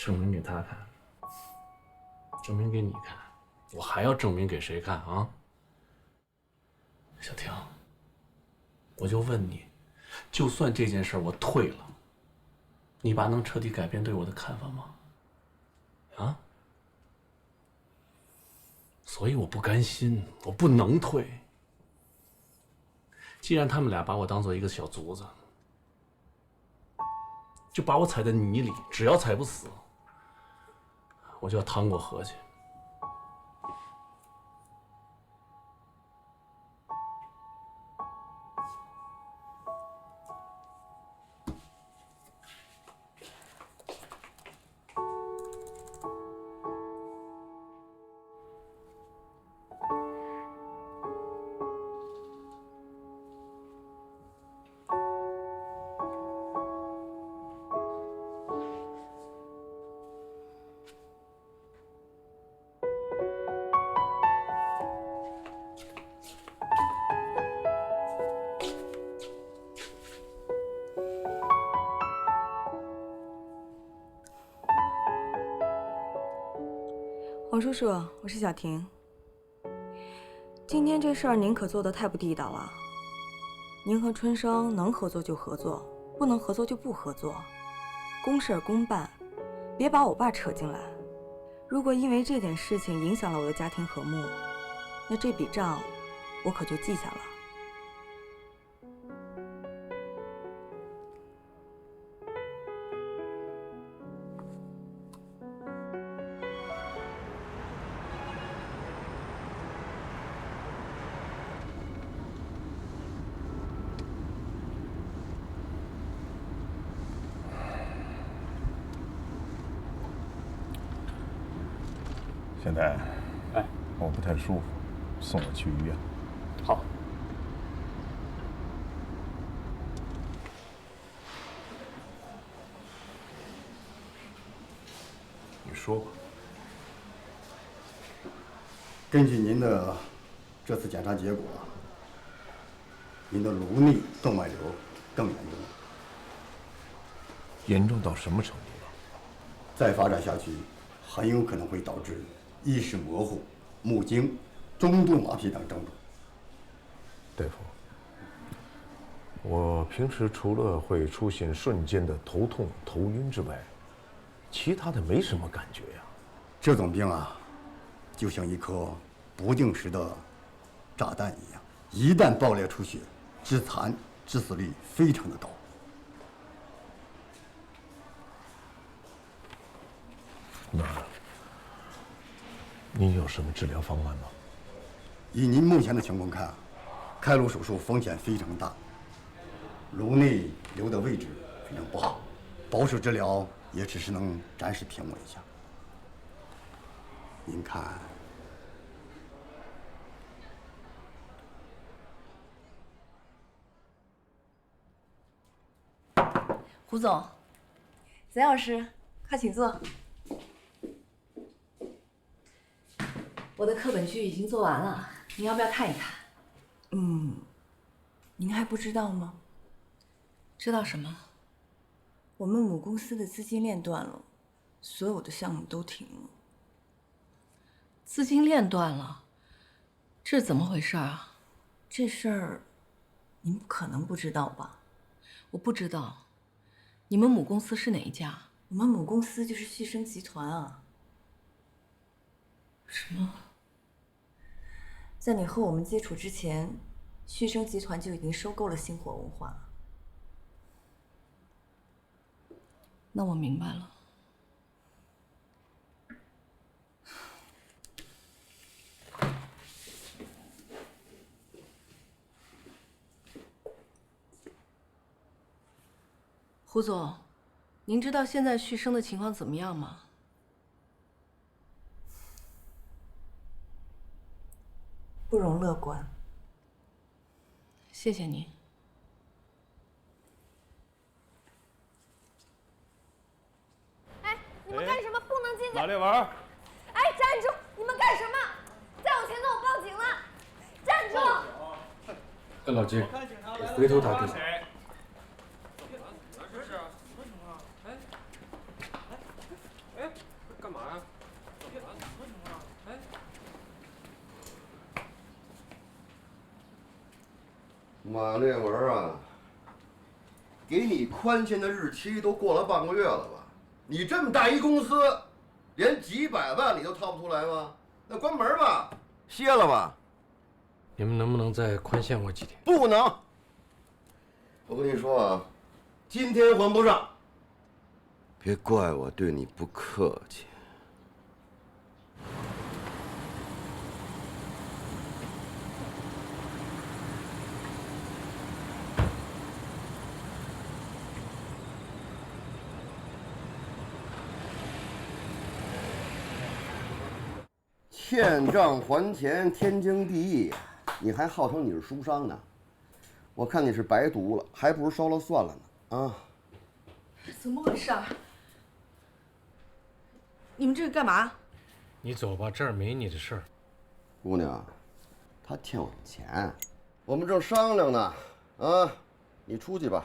证明给他看，证明给你看，我还要证明给谁看啊？小婷，我就问你，就算这件事我退了，你爸能彻底改变对我的看法吗？啊？所以我不甘心，我不能退。既然他们俩把我当做一个小卒子，就把我踩在泥里，只要踩不死，我就要趟过河去。黄叔叔，我是小婷。今天这事儿您可做得太不地道了。您和春生能合作就合作，不能合作就不合作，公事公办，别把我爸扯进来。如果因为这点事情影响了我的家庭和睦，那这笔账我可就记下了。现在，我不太舒服，送我去医院。好。你说吧。根据您的这次检查结果，您的颅内动脉瘤更严重了。严重到什么程度了？再发展下去，很有可能会导致意识模糊、目惊、中度麻痹等症状。大夫，我平时除了会出现瞬间的头痛、头晕之外，其他的没什么感觉呀。这种病啊，就像一颗不定时的炸弹一样，一旦爆裂出血，致残、致死率非常的高。那您有什么治疗方案吗？以您目前的情况看，开颅手术风险非常大，颅内瘤的位置非常不好，保守治疗也只是能暂时平稳一下。您看，胡总，曾老师，快请坐。我的课本剧已经做完了，您要不要看一看？您还不知道吗？知道什么？我们母公司的资金链断了，所有的项目都停了。资金链断了，这是怎么回事啊？这事儿，您不可能不知道吧？我不知道。你们母公司是哪一家？我们母公司就是旭升集团啊。什么？在你和我们接触之前，旭升集团就已经收购了星火文化。那我明白了。胡总，您知道现在旭升的情况怎么样吗？不容乐观。谢谢您。哎，你们干什么？不能进去！哪里玩？哎，站住！你们干什么？再往前走，我报警了！站住！哎，老金，回头打电话。马略文啊，给你宽限的日期都过了半个月了吧？你这么大一公司，连几百万你都掏不出来吗？那关门吧，歇了吧。你们能不能再宽限我几天？不能。我跟你说啊，今天还不上，别怪我对你不客气。欠账还钱，天经地义，你还号称你是书商呢？我看你是白读了，还不如烧了算了呢！啊，怎么回事？你们这是干嘛？你走吧，这儿没你的事儿。姑娘，他欠我们钱，我们正商量呢。啊，你出去吧。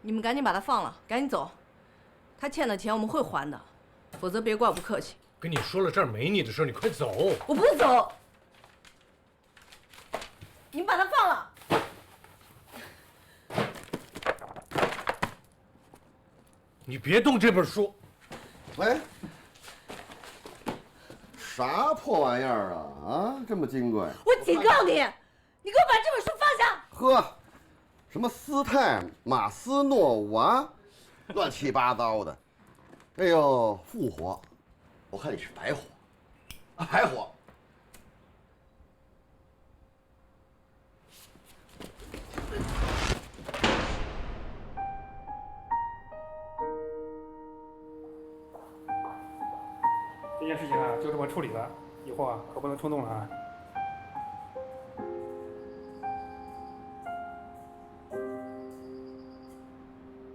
你们赶紧把他放了，赶紧走。他欠的钱我们会还的，否则别怪我不客气。跟你说了，这儿没你的事儿，你快走。我不走。你们把他放了。你别动这本书。喂，啥破玩意儿啊？啊，这么金贵！我警告你，你给我把这本书放下！呵，什么斯泰马斯诺娃，乱七八糟的。哎呦，复活！我看你是白活，啊，白活。这件事情啊，就这么处理了，以后啊，可不能冲动了啊。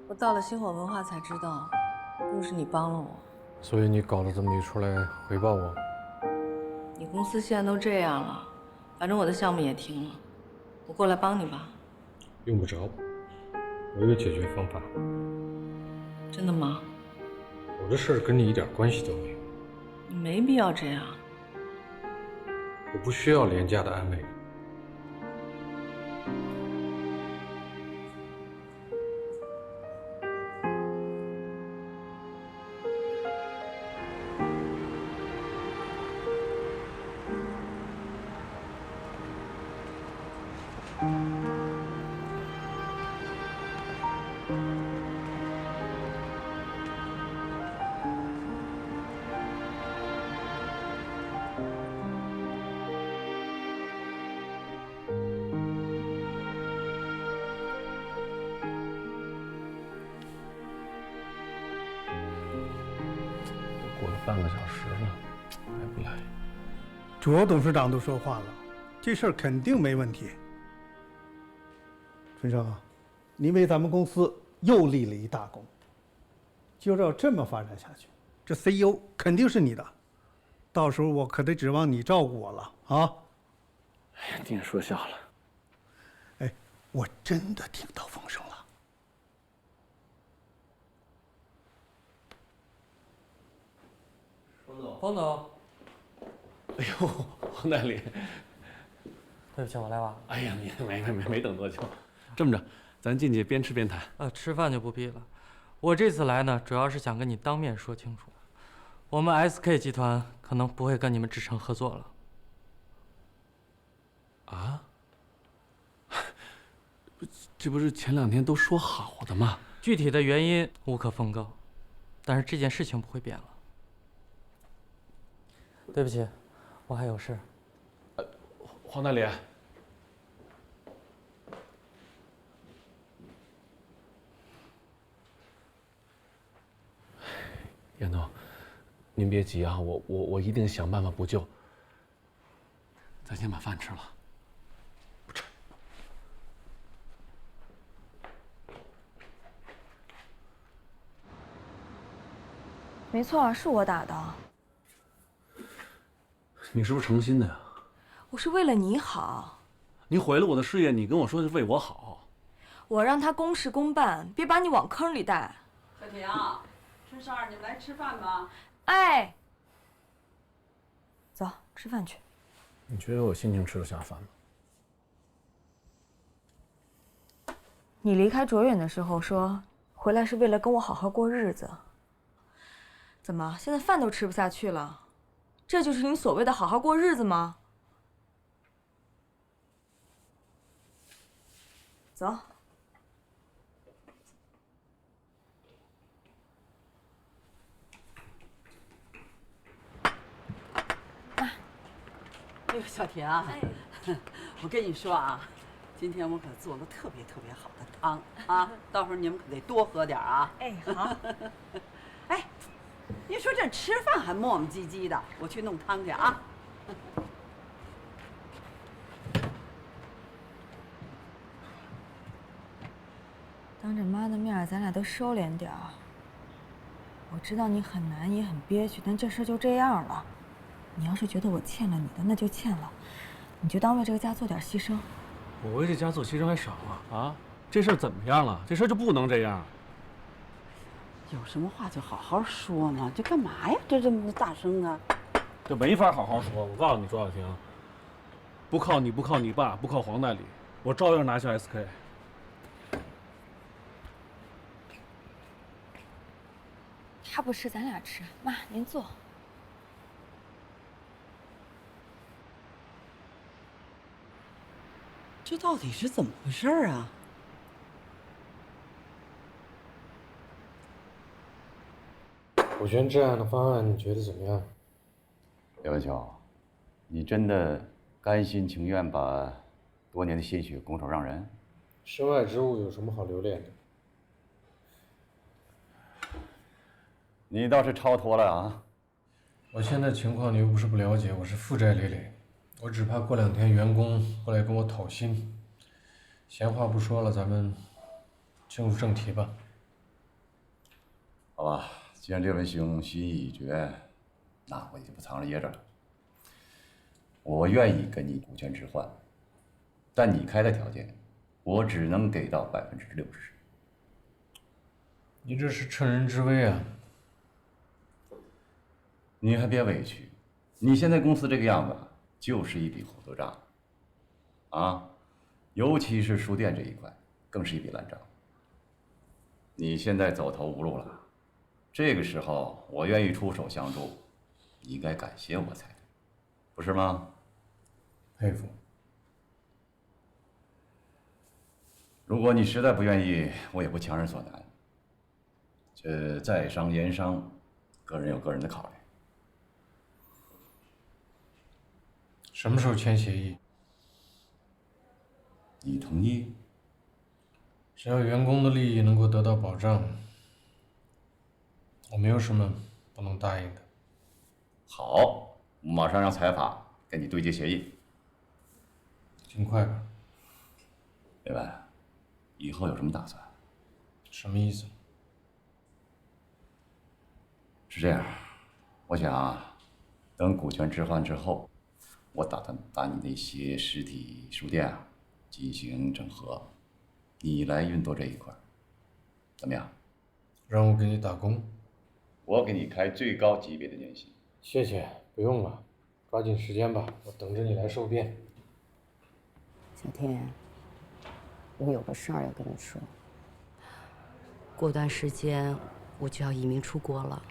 我到了星火文化才知道，都是你帮了我。所以你搞了这么一出来回报我。你公司现在都这样了，反正我的项目也停了，我过来帮你吧。用不着，我有解决方法。真的吗？我的事儿跟你一点关系都没有。你没必要这样。我不需要廉价的安慰。过了半个小时了，还不来。卓董事长都说话了，这事儿肯定没问题。春生，你为咱们公司又立了一大功。就要这么发展下去，这 CEO 肯定是你的，到时候我可得指望你照顾我了啊！哎呀，你也说笑了。哎，我真的听到风声了。方总，哎呦，黄代理，对不起，我来晚了。哎呀，你没等多久。这么着，咱进去边吃边谈。吃饭就不必了。我这次来呢，主要是想跟你当面说清楚，我们 SK 集团可能不会跟你们志成合作了。啊？这不是前2天都说好的吗？具体的原因无可奉告，但是这件事情不会变了。对不起，我还有事。黄代理，严总，您别急啊，我一定想办法补救。咱先把饭吃了。不吃。没错，是我打的。你是不是诚心的呀？我是为了你好。你毁了我的事业，你跟我说是为我好。我让他公事公办，别把你往坑里带。小婷，春生儿，你们来吃饭吧。哎，走，吃饭去。你觉得我心情吃得下饭吗？你离开卓远的时候说，回来是为了跟我好好过日子。怎么，现在饭都吃不下去了？这就是你所谓的好好过日子吗？走。哎呦，小婷啊，我跟你说啊，今天我可做了特别好的汤啊，到时候你们可得多喝点啊。哎，好。哎，你说这吃饭还磨磨唧唧的，我去弄汤去啊。当着妈的面，咱俩都收敛点儿。我知道你很难，也很憋屈，但这事就这样了。你要是觉得我欠了你的，那就欠了，你就当为这个家做点牺牲。我为这家做牺牲还少啊？啊，这事儿怎么样了？这事儿就不能这样。有什么话就好好说嘛，这干嘛呀？这么大声啊？这没法好好说。我告诉你，卓小婷，不靠你，不靠你爸，不靠黄代理，我照样拿下 SK。他不吃，咱俩吃。妈，您坐。这到底是怎么回事啊？股权质押的方案你觉得怎么样？刘文秋，你真的甘心情愿把多年的心血拱手让人？身外之物有什么好留恋的？你倒是超脱了啊！我现在情况你又不是不了解，我是负债累累，我只怕过2天员工过来跟我讨薪。闲话不说了，咱们进入正题吧。好吧，既然列文兄心意已决，那我也就不藏着掖着了。我愿意跟你股权置换，但你开的条件，我只能给到60%。你这是趁人之危啊！你还别委屈，你现在公司这个样子，就是一笔糊涂账，啊，尤其是书店这一块，更是一笔烂账。你现在走投无路了，这个时候我愿意出手相助，你应该感谢我才对，不是吗？佩服。如果你实在不愿意，我也不强人所难。这在商言商，个人有个人的考虑。什么时候签协议？你同意？只要员工的利益能够得到保障，我没有什么不能答应的。好，我马上让财法跟你对接协议。尽快吧。另外，以后有什么打算？什么意思？是这样，我想等股权置换之后，我打算把你那些实体书店啊进行整合，你来运作这一块，怎么样？让我给你打工，我给你开最高级别的年薪。谢谢，不用了，抓紧时间吧，我等着你来受辩。小天，我有个事儿要跟你说。过段时间我就要移民出国了，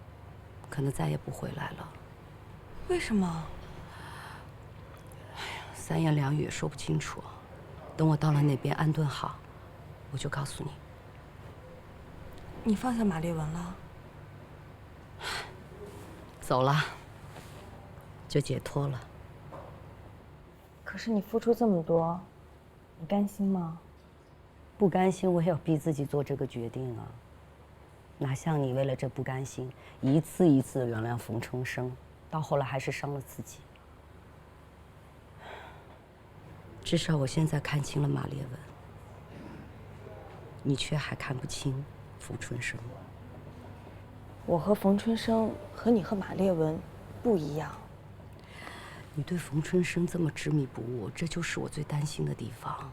可能再也不回来了。为什么？3言2语也说不清楚。等我到了那边安顿好，我就告诉你。你放下马丽文了？走了，就解脱了。可是你付出这么多，你甘心吗？不甘心，我也要逼自己做这个决定啊。哪像你为了这不甘心，一次一次原谅冯春生，到后来还是伤了自己。至少我现在看清了马烈文，你却还看不清冯春生。我和冯春生和你和马烈文不一样。你对冯春生这么执迷不悟，这就是我最担心的地方。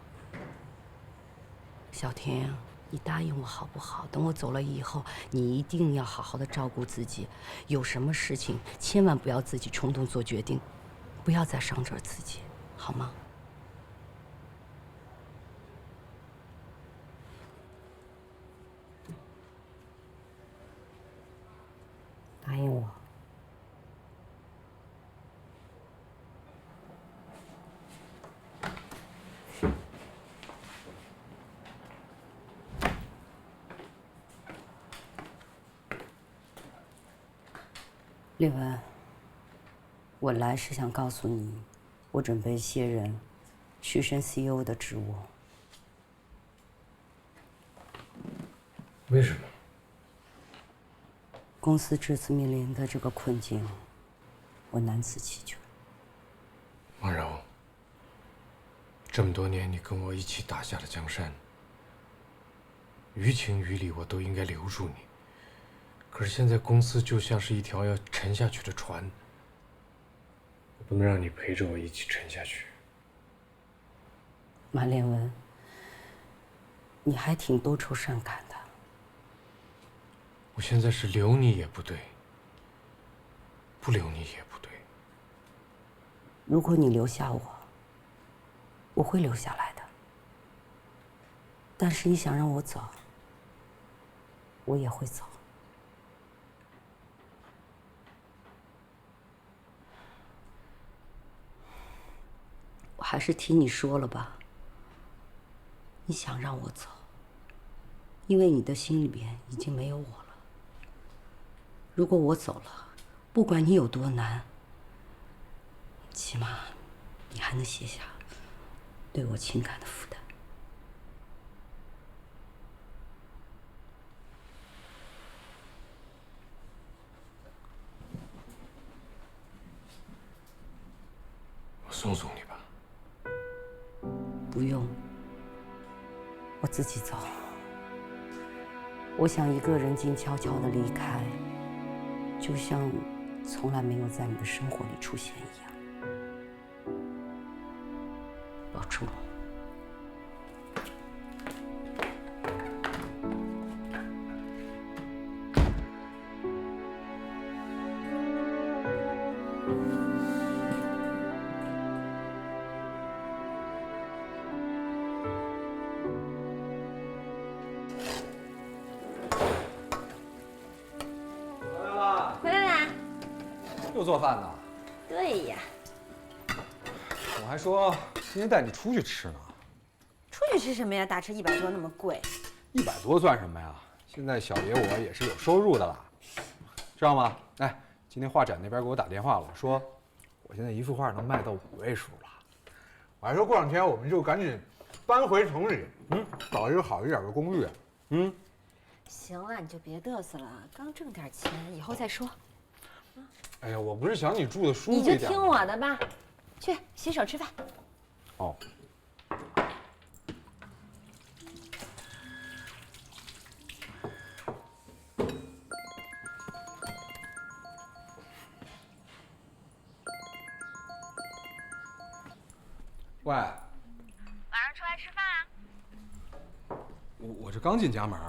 小婷，你答应我好不好？等我走了以后，你一定要好好的照顾自己。有什么事情，千万不要自己冲动做决定，不要再伤着自己，好吗？丽文，我来是想告诉你，我准备卸任旭升 CEO 的职务。为什么？公司这次面临的这个困境，我难辞其咎。王柔，这么多年你跟我一起打下的江山，于情于理我都应该留住你。可是现在公司就像是一条要沉下去的船，我不能让你陪着我一起沉下去。马连文，你还挺多愁善感的。我现在是留你也不对，不留你也不对。如果你留下我，我会留下来的。但是你想让我走，我也会走。我还是听你说了吧。你想让我走，因为你的心里边已经没有我了。如果我走了，不管你有多难，起码你还能卸下对我情感的负担。我送送你吧。不用，我自己走。我想一个人静悄悄地离开，就像从来没有在你的生活里出现一样。保重。又做饭呢？对呀，我还说今天带你出去吃呢。出去吃什么呀？打车100多那么贵。100多算什么呀？现在小爷我也是有收入的了，知道吗？哎，今天画展那边给我打电话了，说我现在一幅画能卖到5位数了。我还说过两天我们就赶紧搬回城里，找一个好一点的公寓。行了，你就别嘚瑟了，刚挣点钱，以后再说。哎呀，我不是想你住的舒服一你点。就听我的吧，去洗手吃饭。哦。喂。晚上出来吃饭啊？我这刚进家门。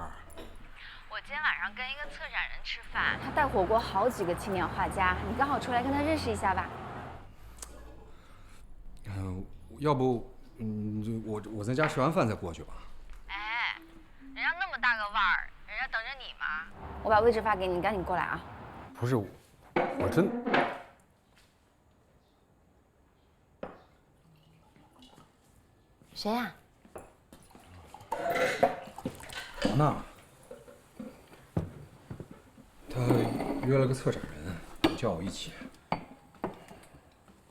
我今天晚上跟一个策展人吃饭，他带火过好几个青年画家，你刚好出来跟他认识一下吧。要不，我在家吃完饭再过去吧。哎，人家那么大个腕儿，人家等着你嘛。我把位置发给你，你赶紧过来啊。不是，我真。谁呀？王娜。他约了个策展人，叫我一起。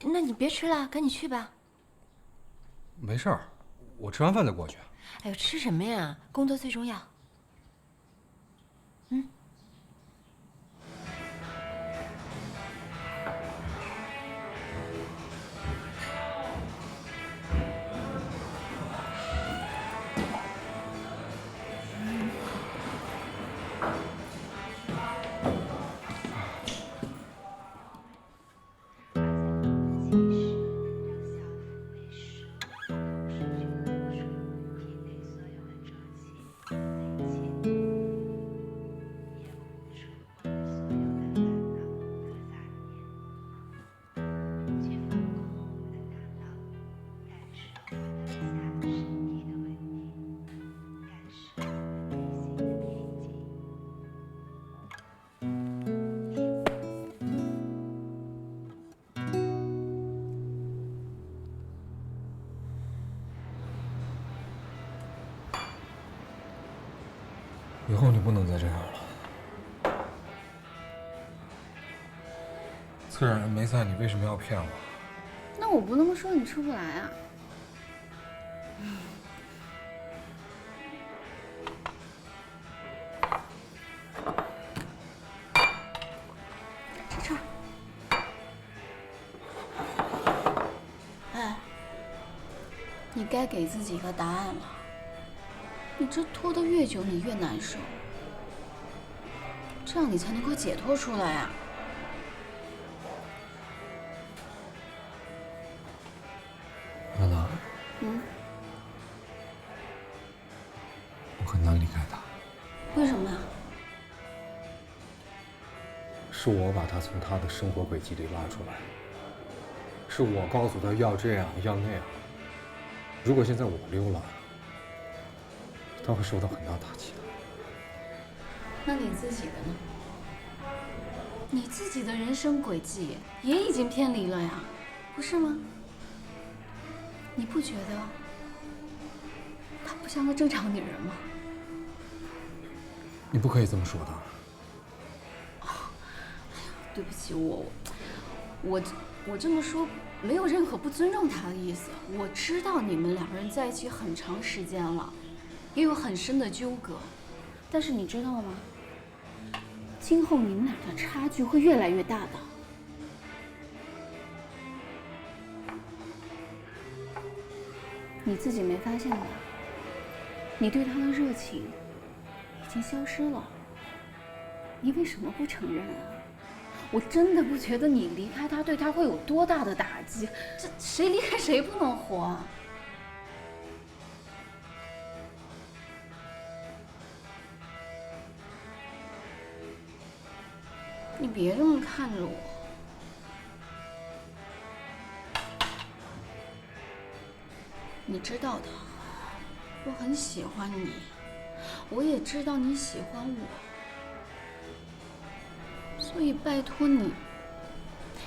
那你别吃了，赶紧去吧。没事儿，我吃完饭再过去。哎呦，吃什么呀？工作最重要。以后你不能再这样了。策展人没在，你为什么要骗我？那我不那么说，你出不来啊。这儿。哎，你该给自己一个答案了。你这拖得越久，你越难受，这样你才能够解脱出来啊。娜娜，我很难离开他。为什么呀？是我把他从他的生活轨迹里拉出来，是我告诉他要这样要那样。如果现在我溜了，他会受到很大打击的。那你自己的呢？你自己的人生轨迹也已经偏离了呀，不是吗？你不觉得她不像个正常女人吗？你不可以这么说的。对不起，我这么说没有任何不尊重她的意思。我知道你们两个人在一起很长时间了，也有很深的纠葛，但是你知道吗？今后你们俩的差距会越来越大的。你自己没发现吧？你对他的热情已经消失了。你为什么不承认啊？我真的不觉得你离开他对他会有多大的打击。这谁离开谁不能活啊？你别这么看着我。你知道的，我很喜欢你，我也知道你喜欢我，所以拜托你，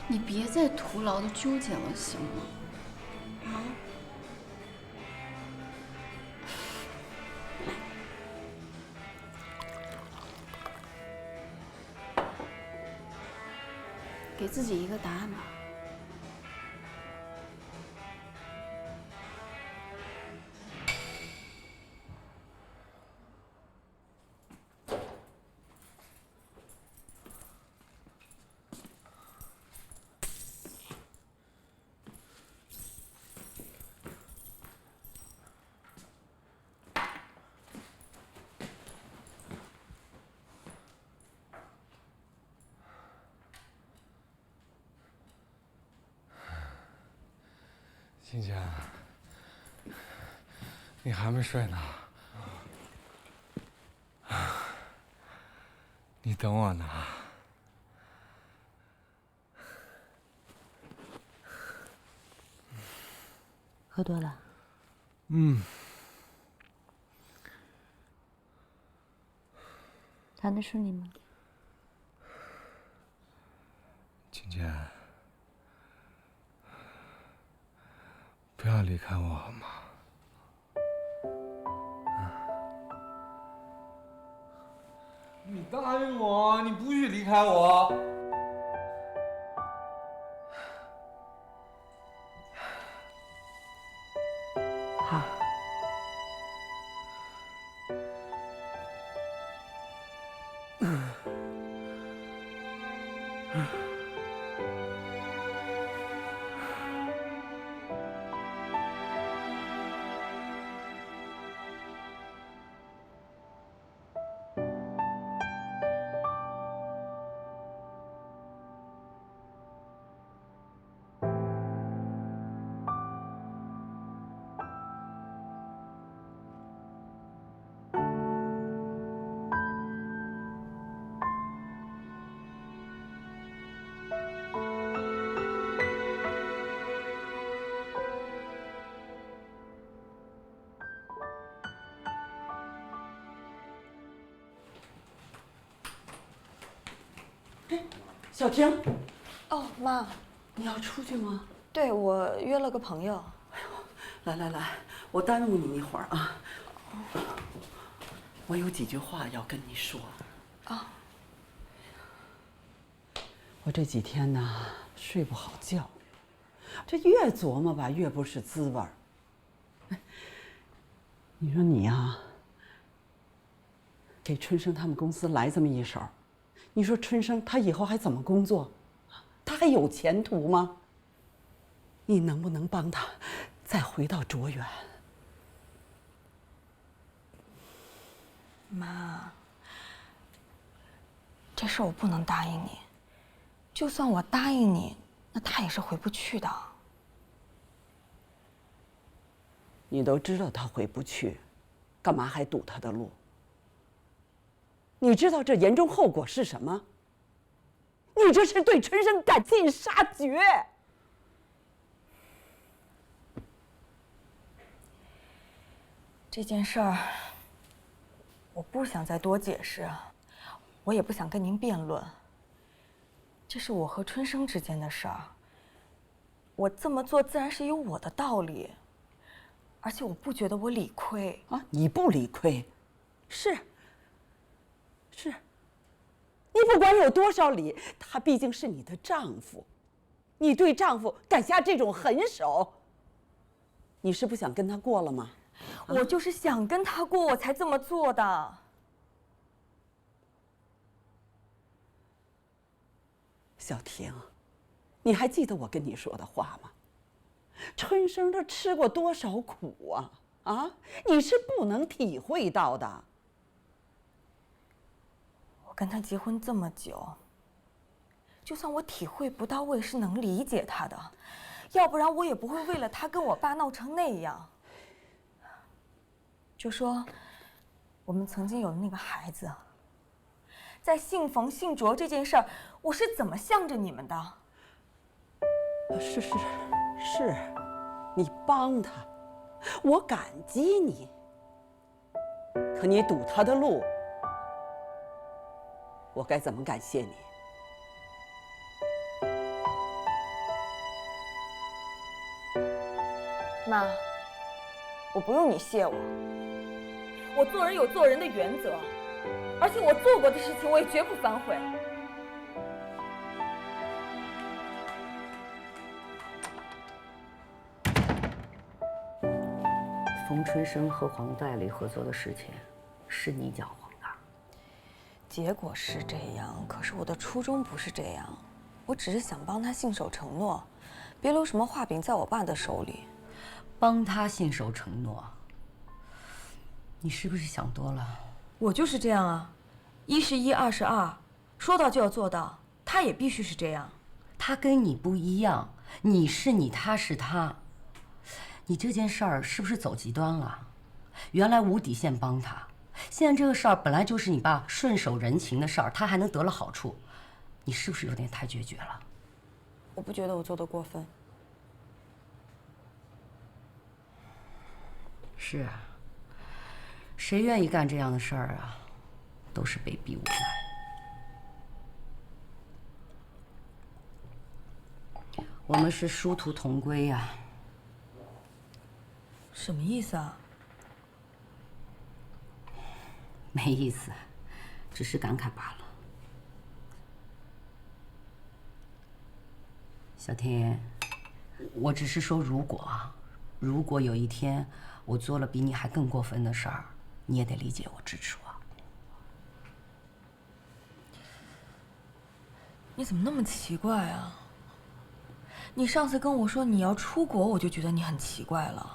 你别再徒劳的纠结了，行吗？啊？给自己一个答案吧。欣姐，你还没睡呢？你等我呢。喝多了？谈得顺利吗？欣姐，不要离开我好吗？你答应我，你不许离开我。好。小婷，哦，妈，你要出去吗？对，我约了个朋友。来来来，我耽误你一会儿啊。我有几句话要跟你说。啊。我这几天呢睡不好觉，这越琢磨吧越不是滋味儿。你说你呀，给春生他们公司来这么一手，你说春生他以后还怎么工作？他还有前途吗？你能不能帮他再回到卓远？妈，这事儿我不能答应你。就算我答应你，那他也是回不去的。你都知道他回不去，干嘛还堵他的路？你知道这严重后果是什么？你这是对春生赶尽杀绝。这件事儿，我不想再多解释，我也不想跟您辩论。这是我和春生之间的事儿，我这么做自然是有我的道理，而且我不觉得我理亏啊！你不理亏，是。你不管有多少理，他毕竟是你的丈夫，你对丈夫敢下这种狠手，你是不想跟他过了吗？我就是想跟他过，我才这么做的。小婷，你还记得我跟你说的话吗？春生他吃过多少苦啊！啊，你是不能体会到的。我跟他结婚这么久，就算我体会不到，我也是能理解他的，要不然我也不会为了他跟我爸闹成那样。就说我们曾经有的那个孩子，在姓冯姓卓这件事儿，我是怎么向着你们的？是，你帮他，我感激你。可你堵他的路，我该怎么感谢你？妈，我不用你谢我。我做人有做人的原则，而且我做过的事情我也绝不反悔。冯春生和黄代理合作的事情，是你搅黄的。结果是这样，可是我的初衷不是这样，我只是想帮他信守承诺，别留什么画饼在我爸的手里。帮他信守承诺，你是不是想多了？我就是这样啊，1是1，2是2，说到就要做到，他也必须是这样。他跟你不一样，你是你，他是他。你这件事儿是不是走极端了？原来无底线帮他，现在这个事儿本来就是你爸顺手人情的事儿，他还能得了好处，你是不是有点太决绝了？我不觉得我做得过分。是啊，谁愿意干这样的事儿啊？都是被逼无奈。我们是殊途同归呀。什么意思啊？没意思，只是感慨罢了。小天，我只是说如果有一天我做了比你还更过分的事儿，你也得理解我、支持我。你怎么那么奇怪啊？你上次跟我说你要出国，我就觉得你很奇怪了。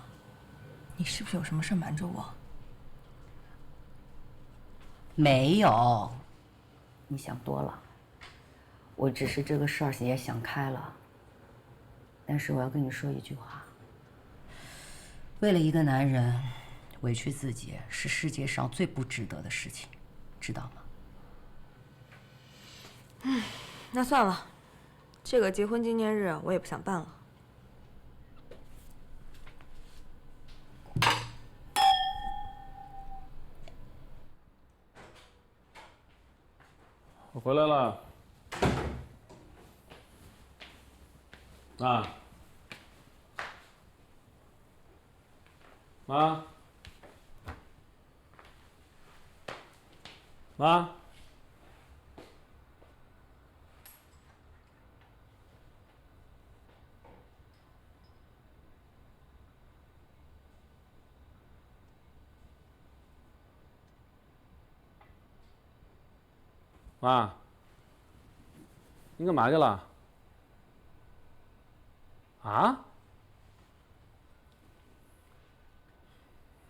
你是不是有什么事瞒着我？没有，你想多了。我只是这个事儿也想开了。但是我要跟你说一句话：为了一个男人，委屈自己是世界上最不值得的事情，知道吗？那算了，这个结婚纪念日我也不想办了。我回来了，妈，妈，妈，妈，你干嘛去了？啊？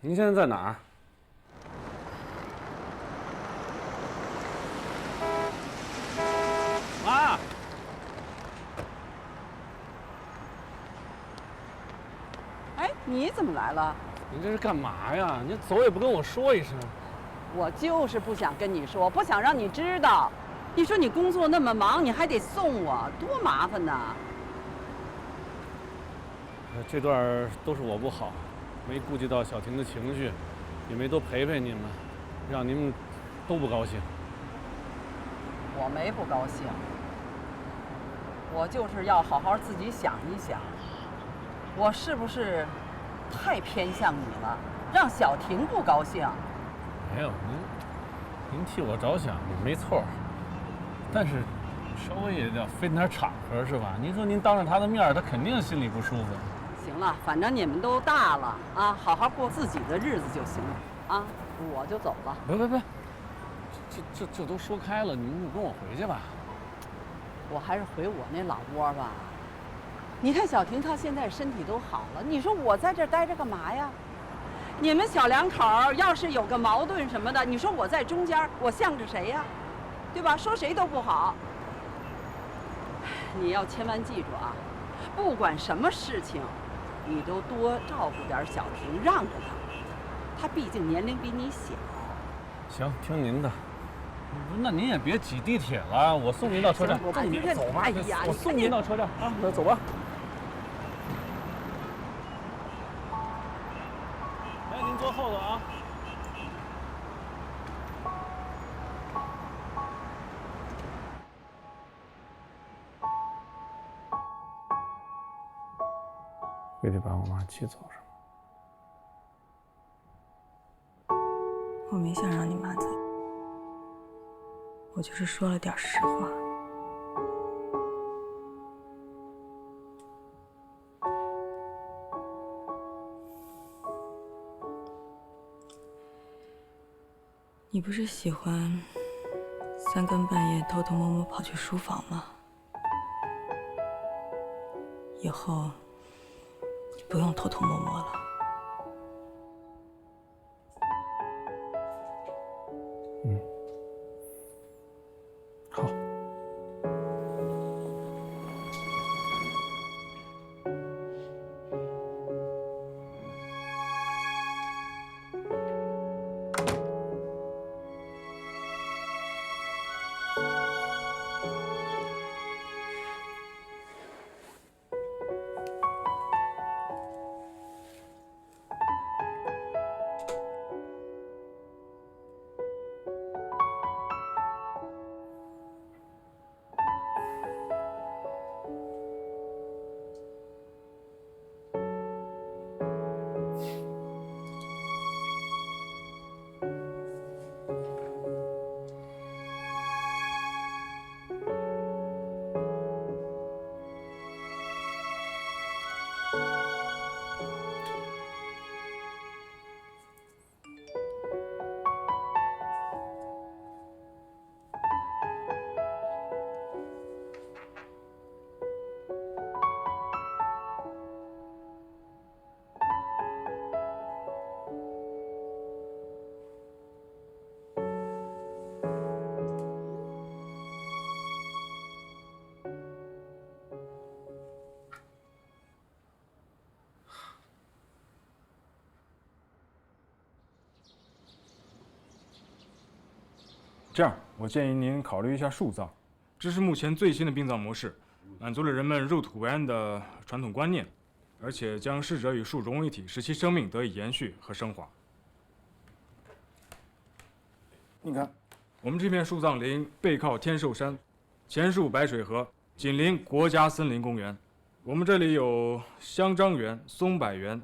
您现在在哪儿？妈，哎，你怎么来了？您这是干嘛呀？您走也不跟我说一声。我就是不想跟你说，不想让你知道。你说你工作那么忙，你还得送我，多麻烦呐！这段都是我不好，没顾及到小婷的情绪，也没多陪陪你们，让你们都不高兴。我没不高兴，我就是要好好自己想一想，我是不是太偏向你了，让小婷不高兴？没有，您替我着想，没错。但是稍微也要分点场合是吧？您说您当着他的面，他肯定心里不舒服。行了，反正你们都大了啊，好好过自己的日子就行了啊，我就走了。别，这都说开了，你跟我回去吧。我还是回我那老窝吧。你看小婷她现在身体都好了，你说我在这待着干嘛呀？你们小两口要是有个矛盾什么的，你说我在中间，我向着谁呀？对吧？说谁都不好。你要千万记住啊，不管什么事情，你都多照顾点小婷，让着她。她毕竟年龄比你小。行，听您的。那您也别挤地铁了，我送您到车站。我送您走吧。哎呀，我送您到车站啊，那走吧。哎，您坐后头啊。非得把我妈气走是吗？我没想让你妈走，我就是说了点实话。你不是喜欢三更半夜偷偷摸摸跑去书房吗？以后你不用偷偷摸摸了。好。这样，我建议您考虑一下树葬，这是目前最新的殡葬模式，满足了人们入土为安的传统观念，而且将逝者与树融为一体，使其生命得以延续和升华。你看，我们这片树葬林背靠天寿山，前述白水河，紧邻国家森林公园。我们这里有香樟园、松柏园、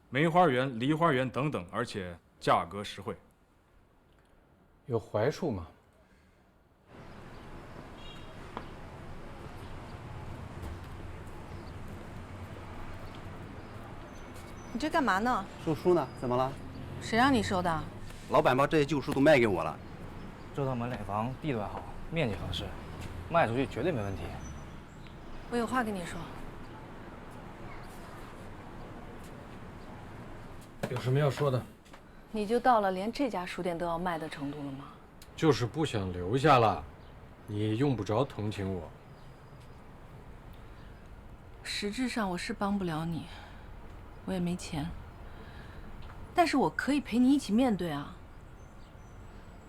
梅花园、梨花园等等，而且价格实惠。有槐树吗？你这干嘛呢？收书呢？怎么了？谁让你收的？老板把这些旧书都卖给我了。这套门脸房地段好，面积合适，卖出去绝对没问题。我有话跟你说。有什么要说的？你就到了连这家书店都要卖的程度了吗？就是不想留下了，你用不着同情我。实质上我是帮不了你，我也没钱，但是我可以陪你一起面对啊。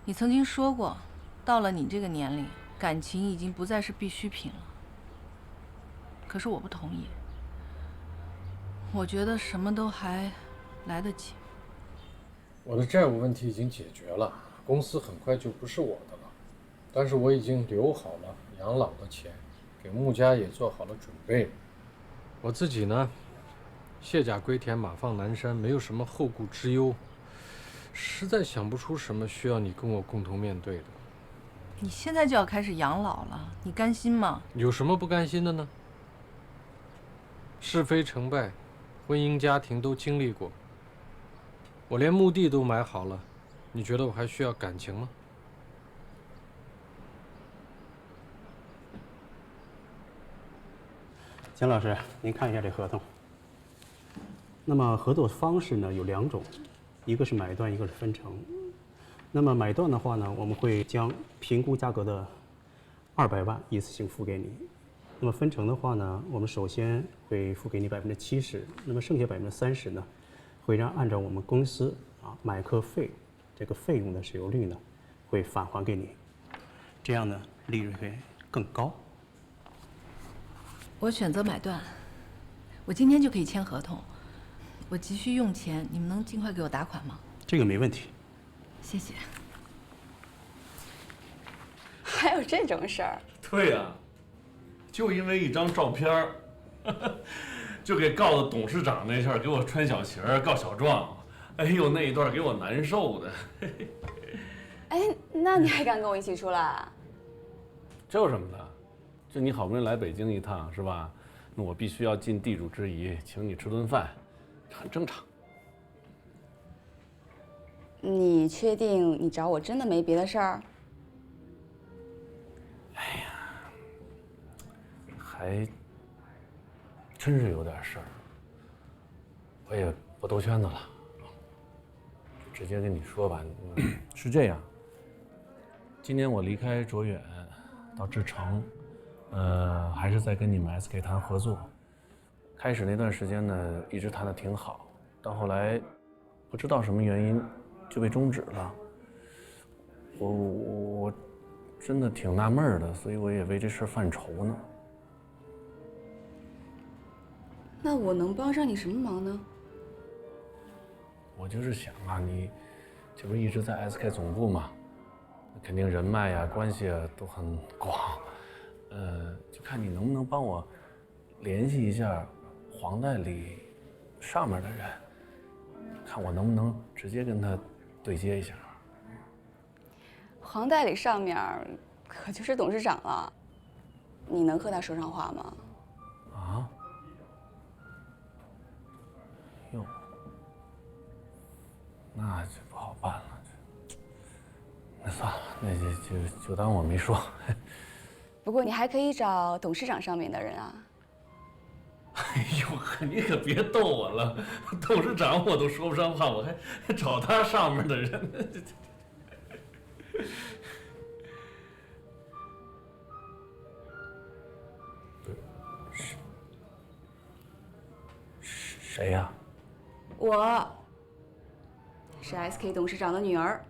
你曾经说过，到了你这个年龄，感情已经不再是必需品了。可是我不同意，我觉得什么都还来得及。我的债务问题已经解决了，公司很快就不是我的了，但是我已经留好了养老的钱，给穆家也做好了准备。我自己呢，卸甲归田，马放南山，没有什么后顾之忧，实在想不出什么需要你跟我共同面对的。你现在就要开始养老了，你甘心吗？有什么不甘心的呢？是非成败，婚姻家庭都经历过，我连墓地都买好了，你觉得我还需要感情吗？钱老师，您看一下这合同。那么合作方式呢有2种，一个是买断，一个是分成。那么买断的话呢，我们会将评估价格的200万一次性付给你。那么分成的话呢，我们首先会付给你70%，那么剩下30%呢，会按照我们公司买课费这个费用的使用率呢，会返还给你，这样呢利润会更高。我选择买断，我今天就可以签合同。我急需用钱，你们能尽快给我打款吗？这个没问题。谢谢。还有这种事儿？对呀，就因为一张照片儿，就给告的董事长那下给我穿小鞋告小状，哎呦那一段给我难受的。哎，那你还敢跟我一起出来？这有什么的？就你好不容易来北京一趟是吧？那我必须要尽地主之谊，请你吃顿饭，很正常。你确定你找我真的没别的事儿？还真是有点事儿，我也不兜圈子了，直接跟你说吧。是这样，今年我离开卓远到志成，还是在跟你们 SK 谈合作。开始那段时间呢，一直谈得挺好，到后来不知道什么原因就被终止了。我真的挺纳闷的，所以我也为这事犯愁呢。那我能帮上你什么忙呢？我就是想啊，你这不一直在 SK 总部嘛，肯定人脉呀、关系啊都很广，就看你能不能帮我联系一下黄代理上面的人，看我能不能直接跟他对接一下。黄代理上面可就是董事长了，你能和他说上话吗？啊？哟，那就不好办了。那算了，那就当我没说。不过你还可以找董事长上面的人啊。哎呦，你可别逗我了，董事长我都说不上话，我还找他上面的人呢。谁呀？我是 SK 董事长的女儿。